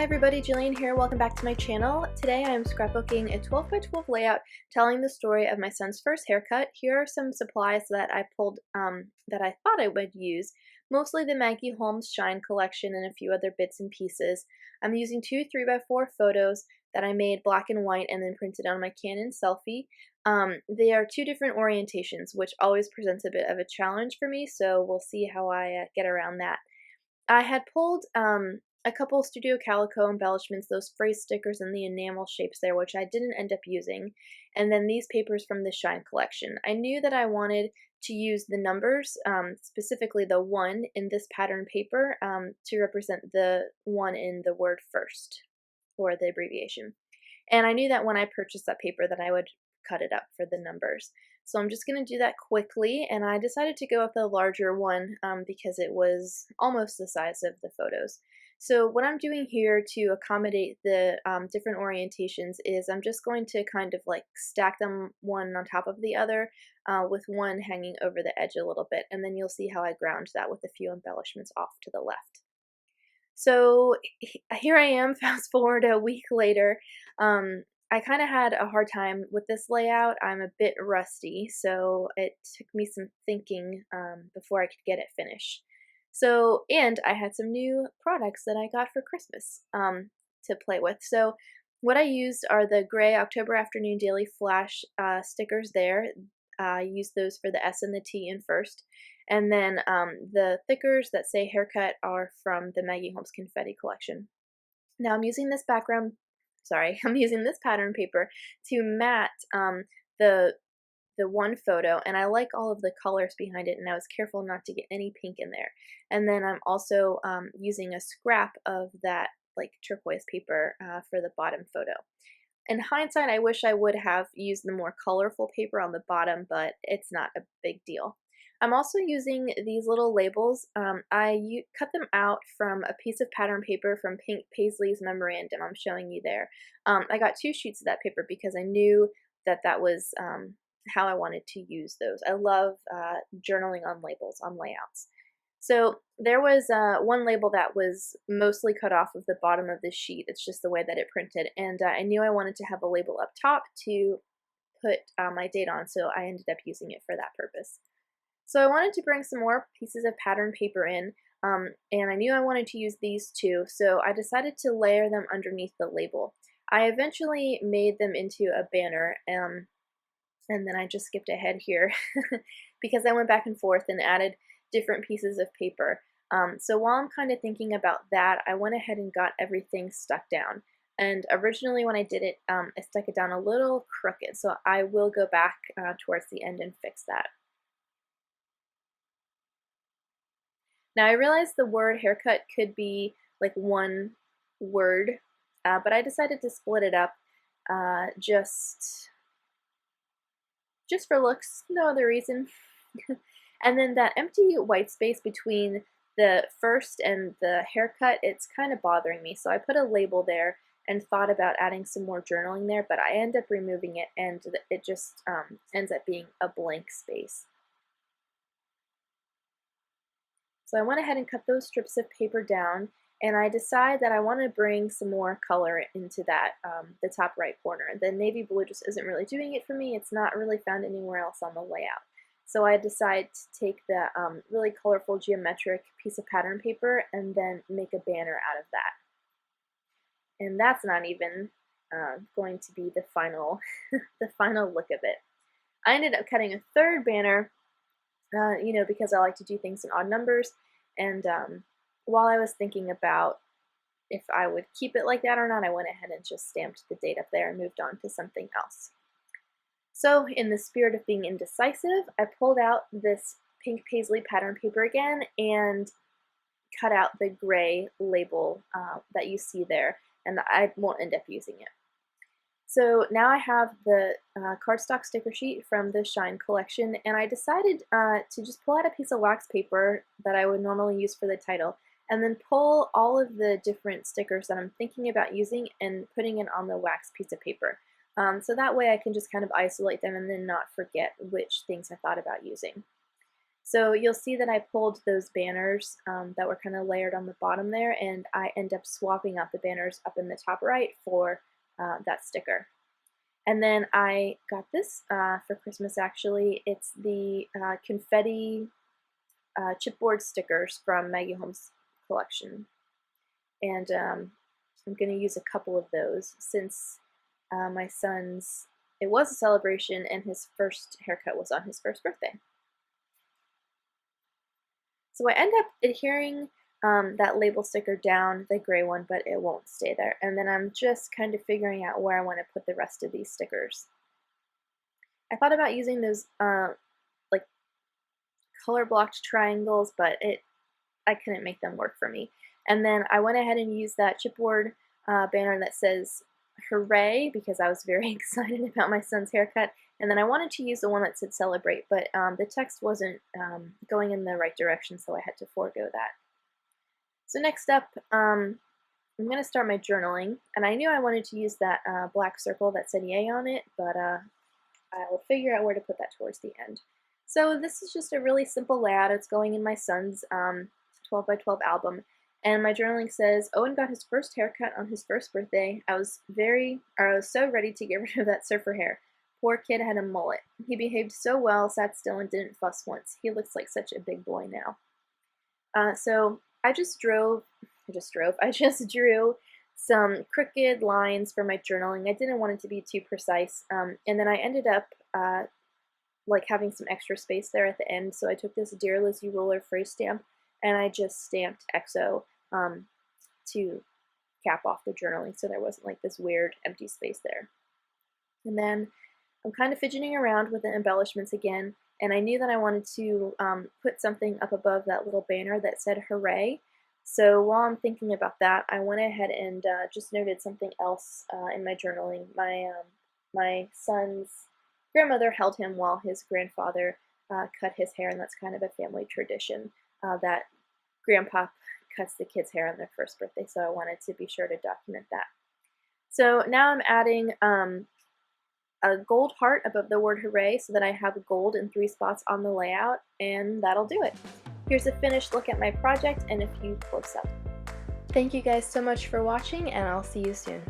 everybody, Jillian here. Welcome back to my channel. Today I am scrapbooking a 12 by 12 layout telling the story of my son's first haircut. Here are some supplies that I pulled that I thought I would use. Mostly the Maggie Holmes Shine collection and a few other bits and pieces. I'm using two 3 by 4 photos that I made black and white and then printed on my Canon selfie. They are two different orientations, which always presents a bit of a challenge for me, so we'll see how I get around that. I had pulled a couple Studio Calico embellishments, those phrase stickers and the enamel shapes there, which I didn't end up using, and then these papers from the Shine collection. I knew that I wanted to use the numbers, specifically the 1 in this pattern paper, to represent the 1 in the word first, or the abbreviation. And I knew that when I purchased that paper that I would cut it up for the numbers. So I'm just going to do that quickly, and I decided to go with the larger one because it was almost the size of the photos. So what I'm doing here to accommodate the different orientations is I'm just going to kind of like stack them one on top of the other with one hanging over the edge a little bit, and then you'll see how I ground that with a few embellishments off to the left. So here I am, fast forward a week later. I kind of had a hard time with this layout. I'm a bit rusty, so it took me some thinking before I could get it finished. So, and I had some new products that I got for Christmas to play with. So what I used are the gray October Afternoon Daily Flash stickers there. I used those for the S and the T in first. And then the thickers that say haircut are from the Maggie Holmes Confetti collection. Now I'm using this I'm using this pattern paper to mat the one photo, and I like all of the colors behind it, and I was careful not to get any pink in there. And then I'm also using a scrap of that like turquoise paper for the bottom photo. In hindsight, I wish I would have used the more colorful paper on the bottom, but it's not a big deal. I'm also using these little labels. I cut them out from a piece of pattern paper from Paislee's Memorandum. I'm showing you there. I got 2 sheets of that paper because I knew that that was how I wanted to use those. I love journaling on labels, on layouts. So there was one label that was mostly cut off of the bottom of the sheet. It's just the way that it printed. And I knew I wanted to have a label up top to put my date on, so I ended up using it for that purpose. So I wanted to bring some more pieces of pattern paper in, and I knew I wanted to use these too, so I decided to layer them underneath the label. I eventually made them into a banner, and then I just skipped ahead here because I went back and forth and added different pieces of paper. So while I'm kind of thinking about that, I went ahead and got everything stuck down. And originally when I did it, I stuck it down a little crooked, so I will go back towards the end and fix that. Now I realized the word haircut could be like one word, but I decided to split it up just for looks, no other reason. And then that empty white space between the first and the haircut, it's kind of bothering me. So I put a label there and thought about adding some more journaling there, but I end up removing it, and it just ends up being a blank space. So I went ahead and cut those strips of paper down, and I decide that I want to bring some more color into that, the top right corner. The navy blue just isn't really doing it for me. It's not really found anywhere else on the layout. So I decide to take the really colorful geometric piece of pattern paper and then make a banner out of that. And that's not even going to be the final, the final look of it. I ended up cutting a third banner, because I like to do things in odd numbers, and while I was thinking about if I would keep it like that or not, I went ahead and just stamped the date up there and moved on to something else. So in the spirit of being indecisive, I pulled out this pink Paislee pattern paper again and cut out the gray label that you see there, and I won't end up using it. So now I have the cardstock sticker sheet from the Shine collection, and I decided to just pull out a piece of wax paper that I would normally use for the title, and then pull all of the different stickers that I'm thinking about using and putting it on the wax piece of paper. So that way I can just kind of isolate them and then not forget which things I thought about using. So you'll see that I pulled those banners that were kind of layered on the bottom there, and I end up swapping out the banners up in the top right for that sticker. And then I got this for Christmas actually. It's the Confetti chipboard stickers from Maggie Holmes' collection. And I'm going to use a couple of those since my son's, it was a celebration and his first haircut was on his first birthday. So I end up adhering that label sticker down, the gray one, but it won't stay there. And then I'm just kind of figuring out where I want to put the rest of these stickers. I thought about using those like color blocked triangles, but I couldn't make them work for me. And then I went ahead and used that chipboard banner that says hooray, because I was very excited about my son's haircut. And then I wanted to use the one that said celebrate, but the text wasn't going in the right direction, so I had to forego that. So next up, I'm going to start my journaling. And I knew I wanted to use that black circle that said yay on it, but I'll figure out where to put that towards the end. So this is just a really simple layout. It's going in my son's 12 by 12 album. And my journaling says, Owen got his first haircut on his first birthday. I was so ready to get rid of that surfer hair. Poor kid had a mullet. He behaved so well, sat still, and didn't fuss once. He looks like such a big boy now. So I just drew some crooked lines for my journaling. I didn't want it to be too precise. And then I ended up like having some extra space there at the end. So I took this Dear Lizzy ruler phrase stamp and I just stamped XO to cap off the journaling so there wasn't like this weird empty space there. And then I'm kind of fidgeting around with the embellishments again, and I knew that I wanted to put something up above that little banner that said hooray. So while I'm thinking about that, I went ahead and just noted something else in my journaling. My son's grandmother held him while his grandfather cut his hair, and that's kind of a family tradition that grandpa cuts the kids' hair on their first birthday, so I wanted to be sure to document that. So now I'm adding a gold heart above the word hooray so that I have gold in 3 spots on the layout, and that'll do it. Here's a finished look at my project and a few close-up. Thank you guys so much for watching, and I'll see you soon.